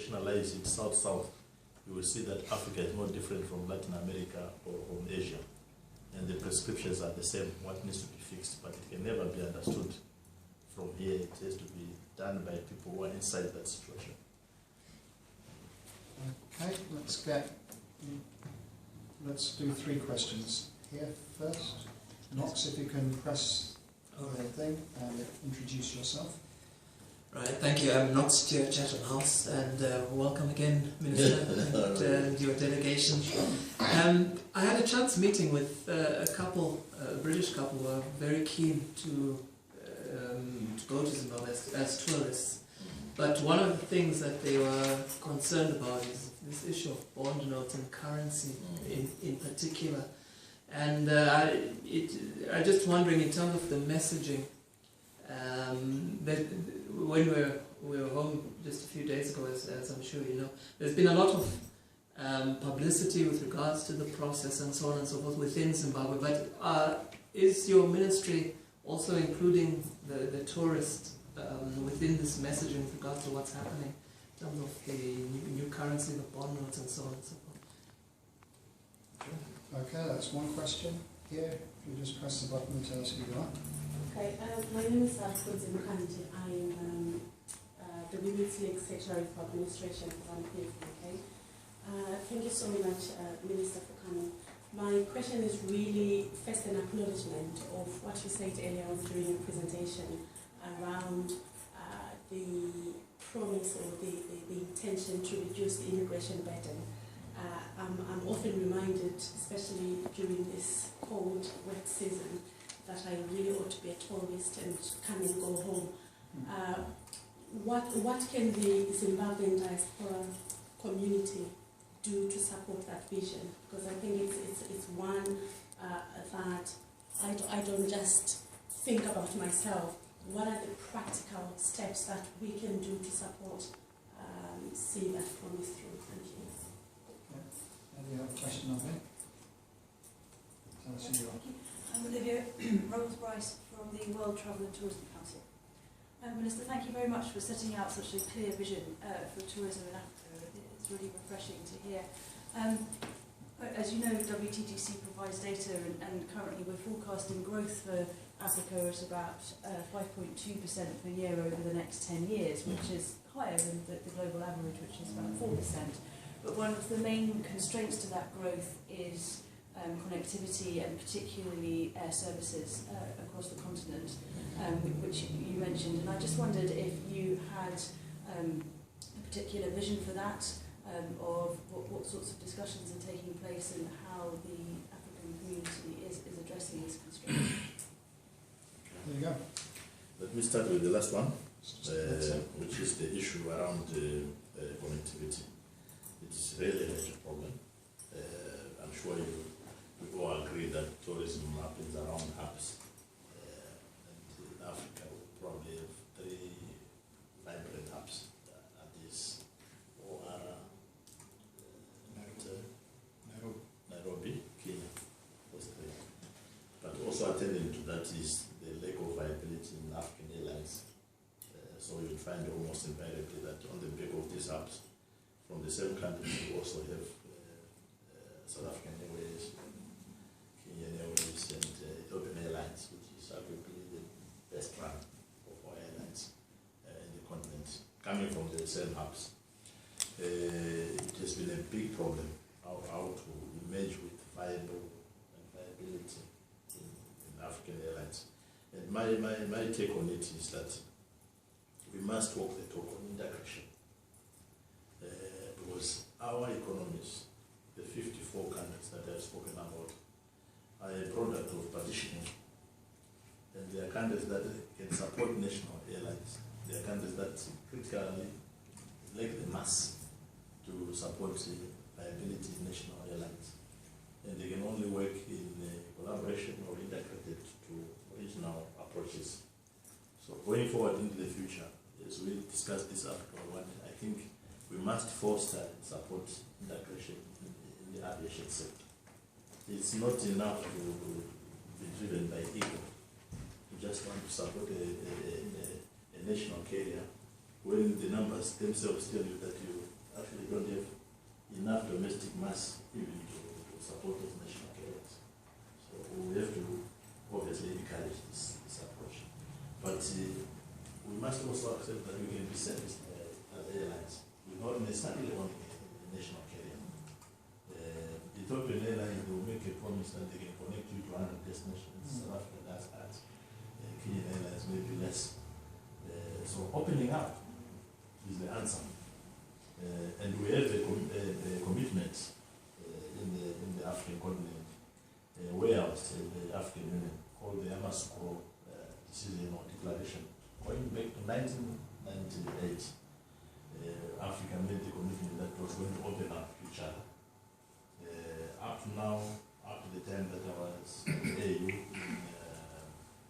sectionalize it south-south, you will see that Africa is not different from Latin America or from Asia. And the prescriptions are the same, what needs to be fixed, but it can never be understood from here. It has to be done by people who are inside that situation. Okay, let's do 3 questions. Here first. Knox, if you can press the thing and introduce yourself. Right, thank you. I'm Knox, Chair of Chatham House, and welcome again, Minister, and your delegation. I had a chance meeting with a couple, a British couple, who are very keen to go to Zimbabwe as tourists. But one of the things that they were concerned about is this issue of bond notes and currency in particular. And I'm just wondering, in terms of the messaging, that when we were home just a few days ago, as I'm sure you know, there's been a lot of publicity with regards to the process and so on and so forth within Zimbabwe. But is your ministry also including the tourist within this messaging with regards to what's happening in terms of the new currency, the bond notes, and so on and so forth? Okay, that's one question. Here, if you just press the button and tell us who you are. Okay, my name is Mzembi. I am the Women's League Secretary for Administration for okay? Thank you so much, Minister, for coming. My question is really first an acknowledgement of what you said earlier on during your presentation around the promise or the intention to reduce the immigration burden. I'm often reminded, especially during this cold, wet season, that I really ought to be a tourist and come and go home. What can the Zimbabwean diaspora community do to support that vision? Because I think it's one that I don't just think about myself. What are the practical steps that we can do to support see that promise through? Thank you. You have a question over here? Tell us who you are. I'm Olivia Rose-Bryce from the World Travel and Tourism Council. Minister, thank you very much for setting out such a clear vision for tourism in Africa. It's really refreshing to hear. As you know, WTTC provides data, and currently we're forecasting growth for Africa at about 5.2% per year over the next 10 years, which is higher than the global average, which is about 4%. But one of the main constraints to that growth is connectivity, and particularly air services across the continent, which you mentioned. And I just wondered if you had a particular vision for that, of what sorts of discussions are taking place and how the African community is addressing these constraints. There you go. Let me start with the last one, which is the issue around connectivity. It's really a major problem. I'm sure we all agree that tourism happens around hubs. And in Africa, we probably have 3 vibrant hubs at this. Nairobi, Kenya, Australia. But also attending to that is the lack of viability in African airlines. So you find almost invariably that on the back of these hubs, from the same countries, we also have South African Airways, Kenyan Airways, and Ethiopian Airlines, which is arguably the best run of our airlines in the continent, coming from the same hubs. It has been a big problem how to merge with viability in African airlines. And my take on it is that we must walk the talk on integration. Because our economies, the 54 countries that I've spoken about, are a product of partitioning. And they are countries that can support national airlines. They are countries that critically lack the mass to support the viability of national airlines. And they can only work in collaboration or integrated to regional approaches. So going forward into the future, as we discuss this Africa One, I think we must foster and support integration in the aviation sector. It's not enough to be driven by ego. You just want to support a national carrier when the numbers themselves tell you that you don't have enough domestic mass even to support those national carriers. So we have to obviously encourage this approach. But we must also accept that we can be serviced as airlines. We not necessarily on a national carrier. Ethiopian Airlines will make a promise that they can connect you to 100 destinations. South Africa does that. Kenyan Airlines maybe less. So opening up is the answer. And we have a commitment in the African continent, warehouse in the African Union, called the Yamoussoukro decision or declaration, going back to 1998. Africa made the commitment that was going to open up to each other. Up to now, up to the time that I was in AU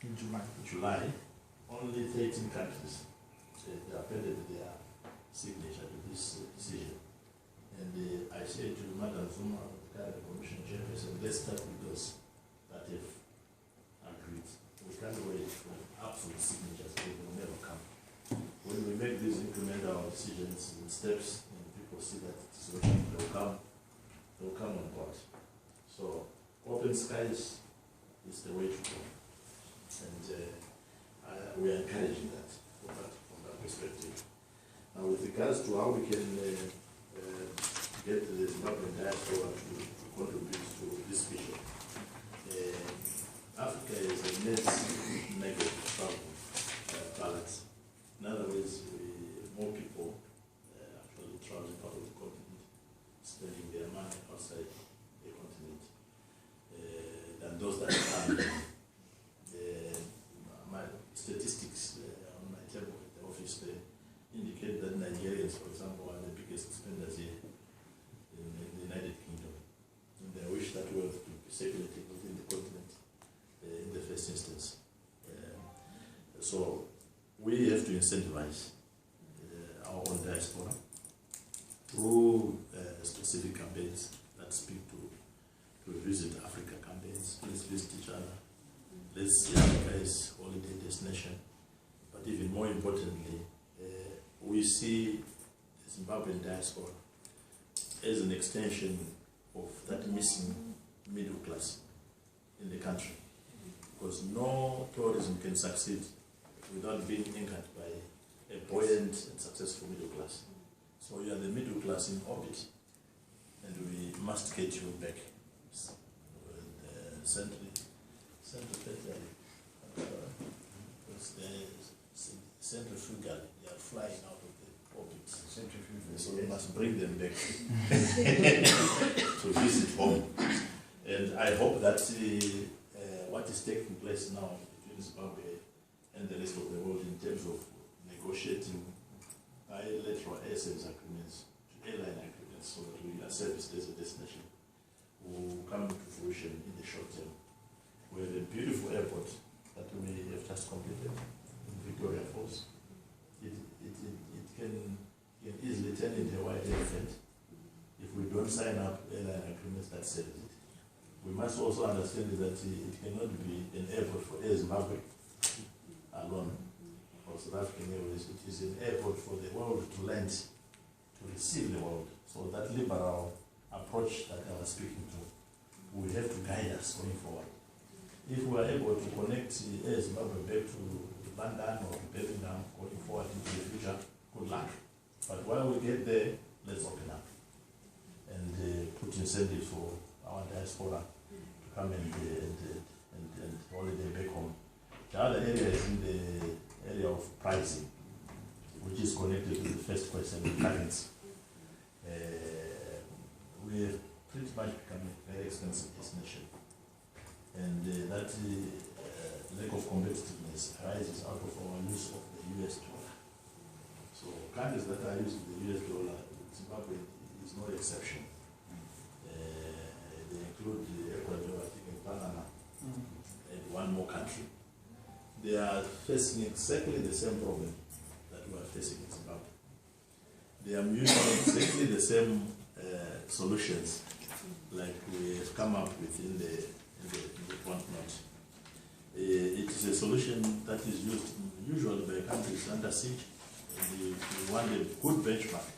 in July, only 13 countries appended their signature to this decision. And I said to Madam Zuma, the current Commission Chairperson, let's start with those that have agreed. We can't wait for absolute signatures, they will never come. When we make these incremental decisions and steps, and people see that it's working, they'll come on board. So, open skies is the way to go. And we are encouraging that from that perspective. Now, with regards to how we can get the Zimbabwean diaspora to contribute to this vision, Africa is a net negative travel balance. In other words, more people actually traveling out of the continent, spending their money outside the continent, than those that are. My statistics on my table at the office indicate that Nigerians, for example, are the biggest spenders here in the United Kingdom. And I wish that wealth to be circulated within the continent in the first instance. So we have to incentivize our own diaspora through specific campaigns that speak to visit Africa campaigns. Let's visit each other. Let's see Africa as holiday destination. But even more importantly, we see the Zimbabwean diaspora as an extension of that missing middle class in the country. Because no tourism can succeed without being anchored by a buoyant and successful middle class. So you are the middle class in orbit, and we must get you back. Centrifugal, they are flying out of the orbit. So we must bring them back to visit home. And I hope that what is taking place now between Zimbabwe and the rest of the world in terms of negotiating bilateral air service agreements, airline agreements, so that we are serviced as a destination, will come to fruition in the short term. We have a beautiful airport that we have just completed in Victoria Falls. It can easily turn into a wide airfield if we don't sign up airline agreements that serve it. We must also understand that it cannot be an airport for Air Zimbabwe alone, or South African Airways. It is an airport for the world to land, to receive the world. So that liberal approach that I was speaking to will have to guide us going forward. If we are able to connect Air Zimbabwe back to London or to Birmingham going forward into the future, good luck. But while we get there, let's open up and put incentives for our diaspora to come and holiday back home. The other area is in the area of pricing, which is connected to the first question, the currency. We have pretty much become a very expensive destination. And that lack of competitiveness arises out of our use of the US dollar. So countries that are using the US dollar, Zimbabwe is no exception. They include Ecuador, I think, and Panama, and one more country. They are facing exactly the same problem that we are facing in Zimbabwe. They are using exactly the same solutions like we have come up with in the continent. It is a solution that is used usually by countries under siege. We want a good benchmark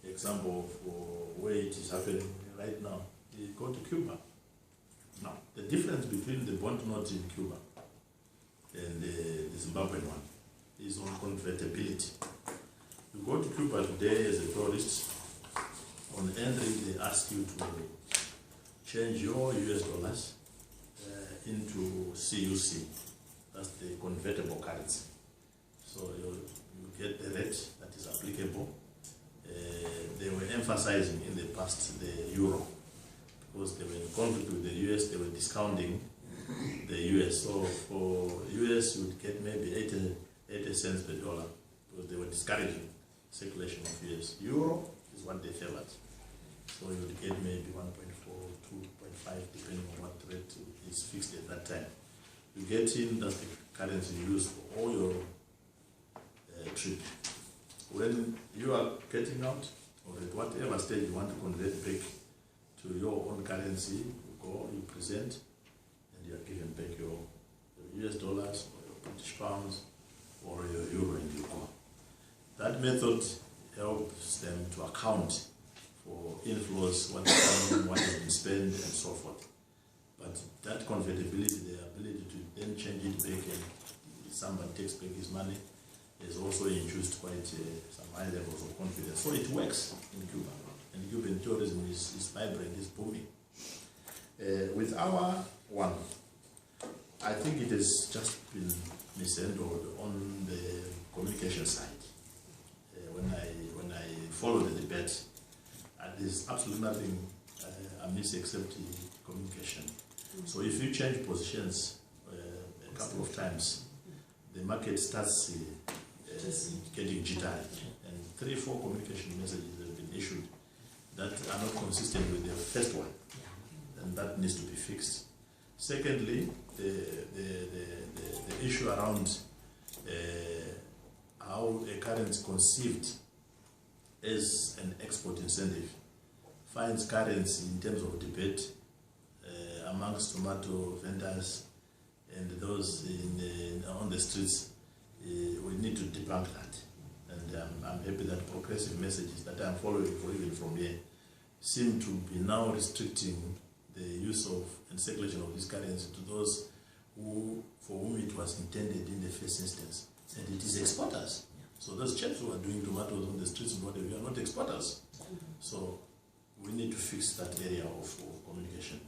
example for where it is happening right now. You go to Cuba. Now, the difference between the bond note in Cuba and the Zimbabwean one is on convertibility. You go to Cuba today as a tourist, on entry they ask you to change your US dollars into CUC, that's the convertible currency. So you get the rate that is applicable. They were emphasizing in the past the euro, because they were in conflict with the US, they were discounting the US. So for US, you would get maybe 80 cents per dollar, because they were discouraging circulation of US. Euro is what they favored. So you would get maybe 1.4, 2.5, depending on what rate is fixed at that time. You get in, that's the currency you use for all your trip. When you are getting out, or at whatever stage you want to convert back to your own currency, you go, you present, and you are given back your US dollars, or your British pounds, or your euro, and you go. That method helps them to account for inflows, what is coming, what has been spent, and so forth. But that convertibility, the ability to then change it back and somebody takes back his money, is also induced quite some high levels of confidence. So it works in Cuba. And Cuban tourism is vibrant, is booming. With our one, I think it has just been mishandled on the communication side. When I follow the debate, there's absolutely nothing amiss except communication. So if you change positions a couple of times, the market starts getting jittery, and 3 or 4 communication messages have been issued that are not consistent with the first one, and that needs to be fixed. Secondly, the issue around how a currency conceived as an export incentive finds currency in terms of debate amongst tomato vendors and those on the streets. We need to debunk that, and I'm happy that progressive messages that I'm following, or even from here, seem to be now restricting the use of and circulation of this currency to those for whom it was intended in the first instance, and it is exporters. So those chaps who are doing tomatoes on the streets and whatever, we are not exporters. So we need to fix that area of communication.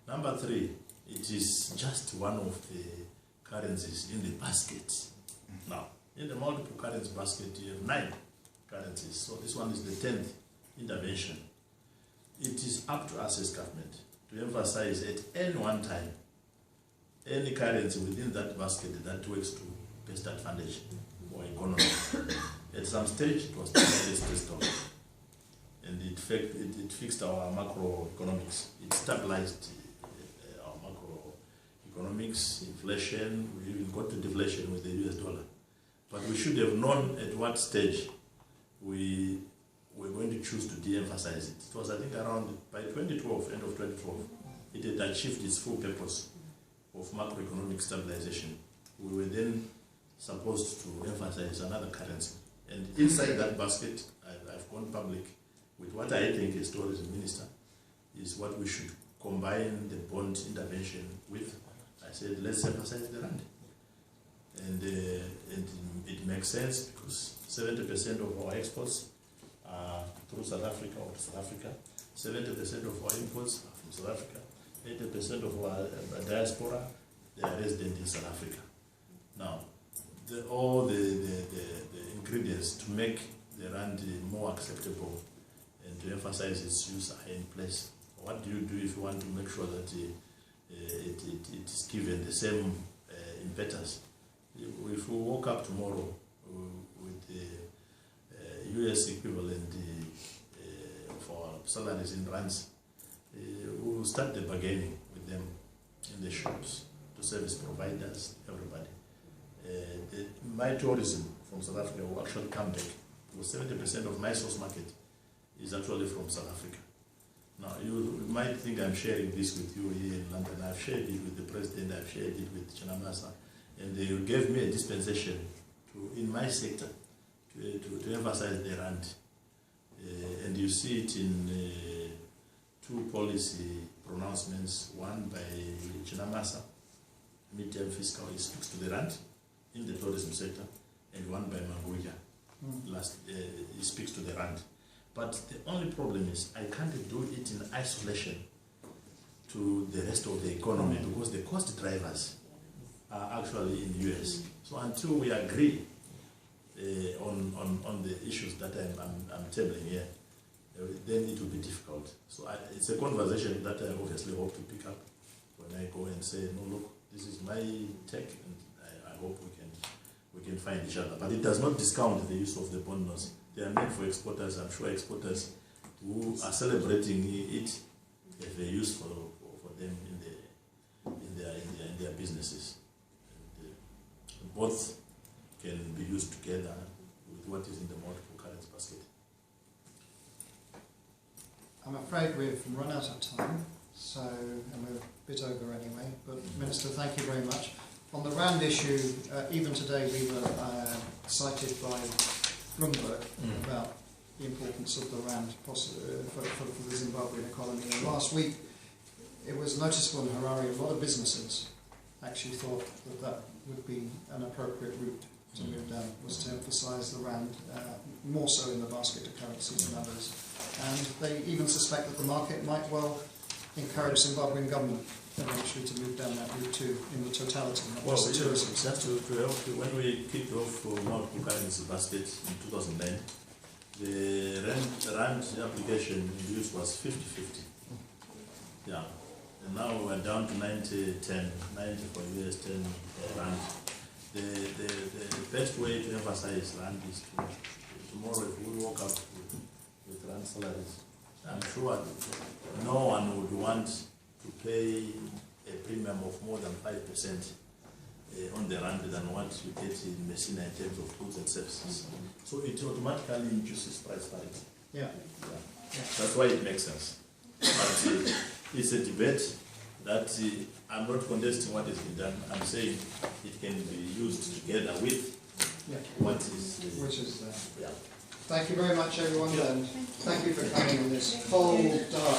Number 3, it is just one of the currencies in the basket. Now, in the multiple currency basket, you have 9 currencies. So this one is the 10th intervention. It is up to us as government to emphasize at any one time, any currency within that basket that works to best advantage for economy. At some stage, it was the stress dollar, and it fixed our macroeconomics. It stabilized our macroeconomics, inflation. We even got to deflation with the US dollar. But we should have known at what stage we were going to choose to de-emphasize it. It was, I think, around by 2012, end of 2012, it had achieved its full purpose of macroeconomic stabilization. We were then supposed to emphasize another currency. And inside that basket, I've gone public with what I think as tourism minister is what we should combine the bond intervention with. I said, let's emphasize the rand. And it makes sense because 70% of our exports are through South Africa or to South Africa. 70% of our imports are from South Africa. 80% of our diaspora, they are resident in South Africa. Now, all the ingredients to make the rand more acceptable and to emphasize its use are in place. What do you do if you want to make sure that it is given the same impetus? If we woke up tomorrow with the US equivalent of our salaries in rands, we will start the bargaining with them in the shops, to service providers, everybody. My tourism from South Africa will actually come back, because 70% of my source market is actually from South Africa. Now, you might think I'm sharing this with you here in London. I've shared it with the President, I've shared it with Chinamasa, and they gave me a dispensation in my sector to emphasize the rand. you see it in two policy pronouncements, one by Chinamasa, mid-term fiscal, he speaks to the rand in the tourism sector, and one by Mabuja, he speaks to the rand. But the only problem is I can't do it in isolation to the rest of the economy because the cost drivers are actually in the US. So until we agree on the issues that I'm tabling here, then it will be difficult. So it's a conversation that I obviously hope to pick up when I go and say, no, look, this is my take, and I hope we can find each other. But it does not discount the use of the bond notes. They are meant for exporters. I'm sure exporters who are celebrating it have a use for them in their businesses. And, both can be used together with what is in the multiple currency basket. I'm afraid we've run out of time, so, and we're a bit over anyway, but Minister, thank you very much. On the rand issue, even today we were cited by Bloomberg about the importance of the rand for the Zimbabwean economy. And last week it was noticeable in Harare, a lot of businesses actually thought that would be an appropriate route to move down, was to emphasise the rand more so in the basket of currencies than others. And they even suspect that the market might well encourage Zimbabwean government eventually to move down that route too, in the totality, not just the tourism. Just to help you, when we kicked off multiple currency basket in 2009, the rand application in use was 50-50. Yeah. And now we're down to 90-10, 90 for US, 10 rand. The best way to emphasize rand is tomorrow if we woke up with rand salaries, I'm sure no one would want to pay a premium of more than 5% on the rand than what you get in Messina in terms of goods and services. So it automatically induces price parity. Yeah. That's why it makes sense. But it's a debate that I'm not contesting what has been done. I'm saying it can be used together with what is... Which is there. Yeah. Thank you very much, everyone, and thank you for coming on this cold, dark